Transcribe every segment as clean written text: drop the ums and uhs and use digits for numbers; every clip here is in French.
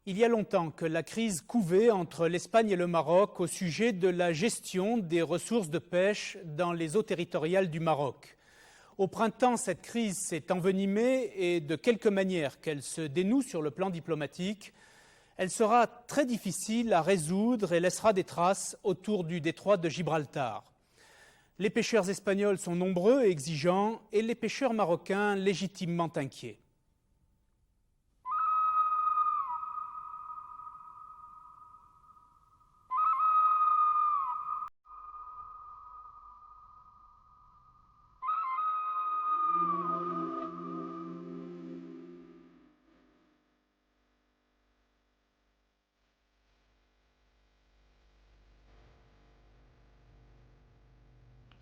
Il y a longtemps que la crise couvait entre l'Espagne et le Maroc au sujet de la gestion des ressources de pêche dans les eaux territoriales du Maroc. Au printemps, cette crise s'est envenimée et de quelque manière qu'elle se dénoue sur le plan diplomatique, elle sera très difficile à résoudre et laissera des traces autour du détroit de Gibraltar. Les pêcheurs espagnols sont nombreux et exigeants et les pêcheurs marocains légitimement inquiets.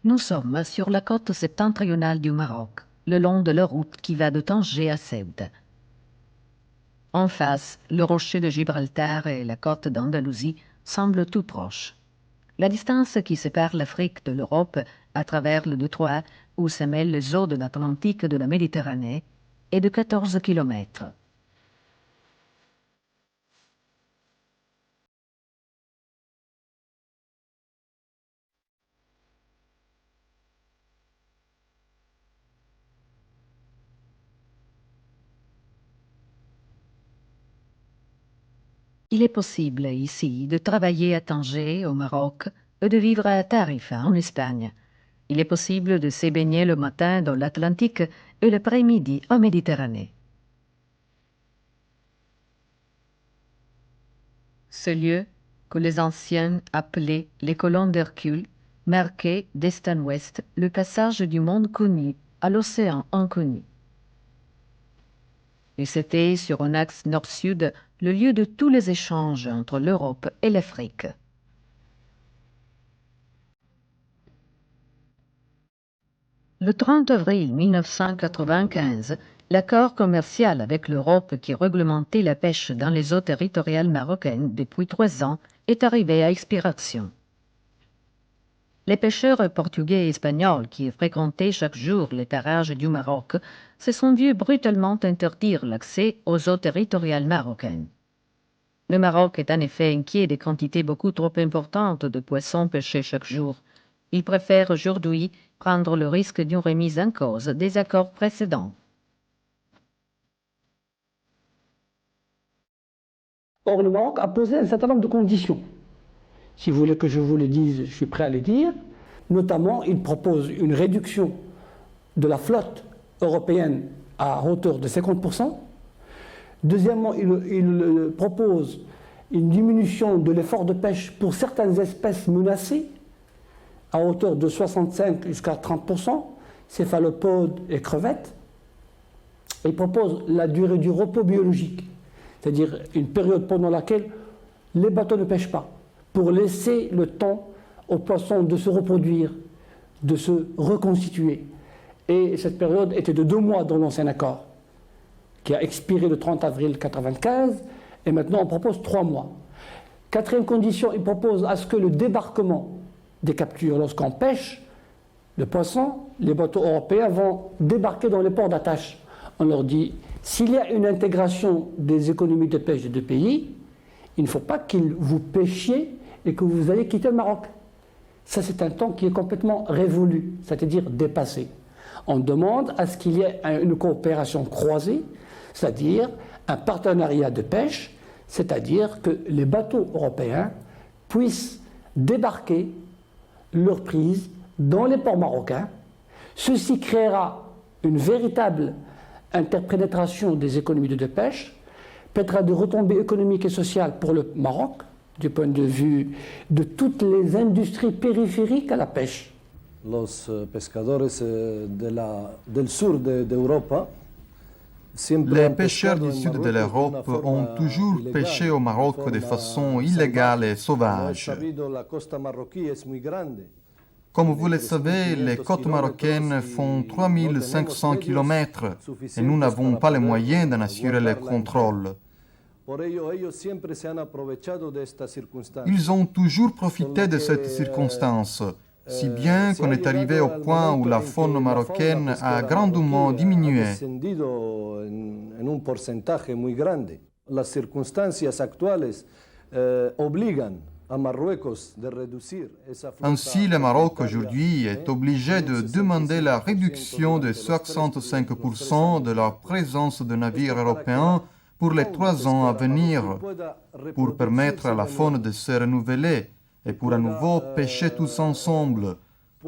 Nous sommes sur la côte septentrionale du Maroc, le long de la route qui va de Tanger à Ceuta. En face, le rocher de Gibraltar et la côte d'Andalousie semblent tout proches. La distance qui sépare l'Afrique de l'Europe à travers le détroit où se mêlent les eaux de l'Atlantique et de la Méditerranée est de 14 kilomètres. Il est possible ici de travailler à Tanger, au Maroc, et de vivre à Tarifa, en Espagne. Il est possible de se baigner le matin dans l'Atlantique et l'après-midi en Méditerranée. Ce lieu, que les anciens appelaient les colonnes d'Hercule, marquait d'est en ouest le passage du monde connu à l'océan inconnu. Et c'était sur un axe nord-sud le lieu de tous les échanges entre l'Europe et l'Afrique. Le 30 avril 1995, l'accord commercial avec l'Europe qui réglementait la pêche dans les eaux territoriales marocaines depuis 3 ans est arrivé à expiration. Les pêcheurs portugais et espagnols qui fréquentaient chaque jour les parages du Maroc se sont vus brutalement interdire l'accès aux eaux territoriales marocaines. Le Maroc est en effet inquiet des quantités beaucoup trop importantes de poissons pêchés chaque jour. Il préfère aujourd'hui prendre le risque d'une remise en cause des accords précédents. Or, le Maroc a posé un certain nombre de conditions. Si vous voulez que je vous les dise, je suis prêt à les dire. Notamment, il propose une réduction de la flotte européenne à hauteur de 50%. Deuxièmement, il propose une diminution de l'effort de pêche pour certaines espèces menacées à hauteur de 65 jusqu'à 30%, céphalopodes et crevettes. Il propose la durée du repos biologique, c'est-à-dire une période pendant laquelle les bateaux ne pêchent pas, pour laisser le temps aux poissons de se reproduire, de se reconstituer. Et cette période était de 2 mois dans l'ancien accord, qui a expiré le 30 avril 1995, et maintenant on propose 3 mois. Quatrième condition, il propose à ce que le débarquement des captures, lorsqu'on pêche le poisson, les bateaux européens vont débarquer dans les ports d'attache. On leur dit, s'il y a une intégration des économies de pêche des deux pays, il ne faut pas qu'ils vous pêchiez et que vous allez quitter le Maroc. Ça, c'est un temps qui est complètement révolu, c'est-à-dire dépassé. On demande à ce qu'il y ait une coopération croisée, c'est-à-dire un partenariat de pêche, c'est-à-dire que les bateaux européens puissent débarquer leurs prises dans les ports marocains. Ceci créera une véritable interpénétration des économies de pêche, permettra de retombées économiques et sociales pour le Maroc, du point de vue de toutes les industries périphériques à la pêche. Los pescadores del sur de Europa. Les pêcheurs du sud de l'Europe ont toujours pêché au Maroc de façon illégale et sauvage. Comme vous le savez, les côtes marocaines font 3500 km et nous n'avons pas les moyens d'en assurer le contrôle. Ils ont toujours profité de cette circonstance, si bien qu'on est arrivé au point où la faune marocaine a grandement diminué. Las circunstancias actuales obligan a Marruecos de reducir esa flota. Ainsi, le Maroc aujourd'hui est obligé de demander la réduction de 65% de la présence de navires européens pour les 3 ans à venir, pour permettre à la faune de se renouveler et pour à nouveau pêcher tous ensemble,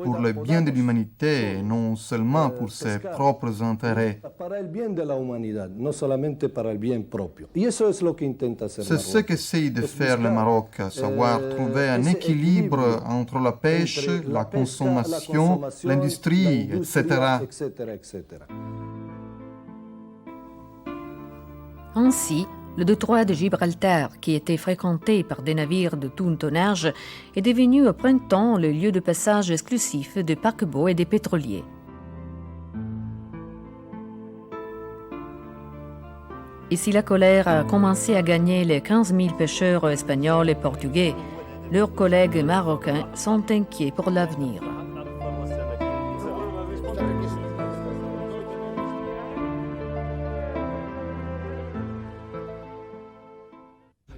pour le bien de l'humanité et non seulement pour ses propres intérêts. Para el bien de la humanidad, no solamente para el bien propio. Y eso es lo que intenta hacer C'est ce qu'essaye de faire le Maroc, à savoir trouver un équilibre entre la pêche, la consommation, l'industrie, etc. Ainsi, le détroit de Gibraltar, qui était fréquenté par des navires de tout tonnage, est devenu au printemps le lieu de passage exclusif des paquebots et des pétroliers. Et si la colère a commencé à gagner les 15 000 pêcheurs espagnols et portugais, leurs collègues marocains sont inquiets pour l'avenir.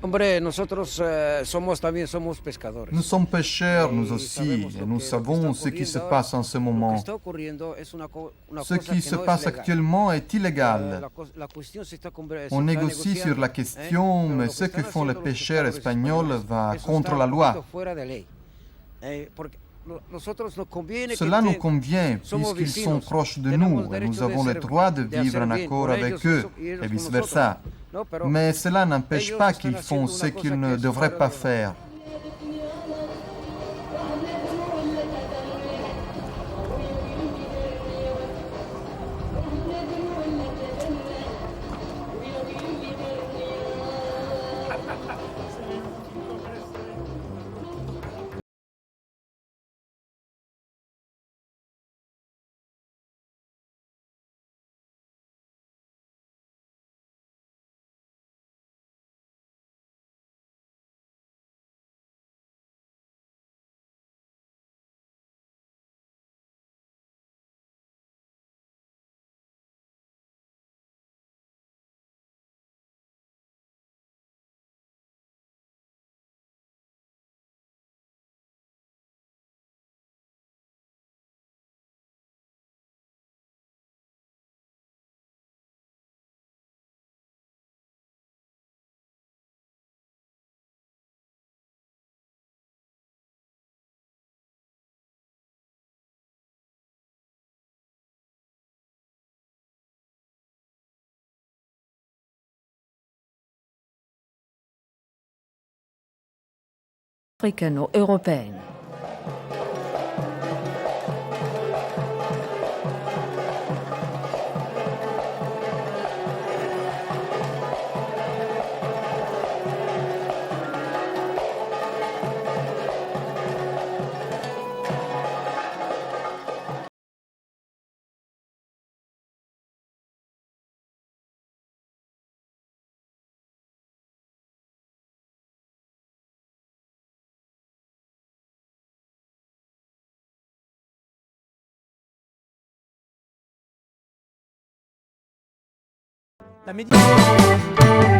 Hombre, nosotros también somos pescadores. Nous sommes pêcheurs, nous aussi, et nous savons ce qui se passe en ce moment. Ce qui se passe actuellement est illégal. On négocie sur la question, mais ce que font les pêcheurs espagnols va contre la loi. Cela nous convient puisqu'ils sont proches de nous et nous avons le droit de vivre en accord avec eux et vice-versa. Mais cela n'empêche pas qu'ils font ce qu'ils ne devraient pas faire. Africano-européenne. La médiation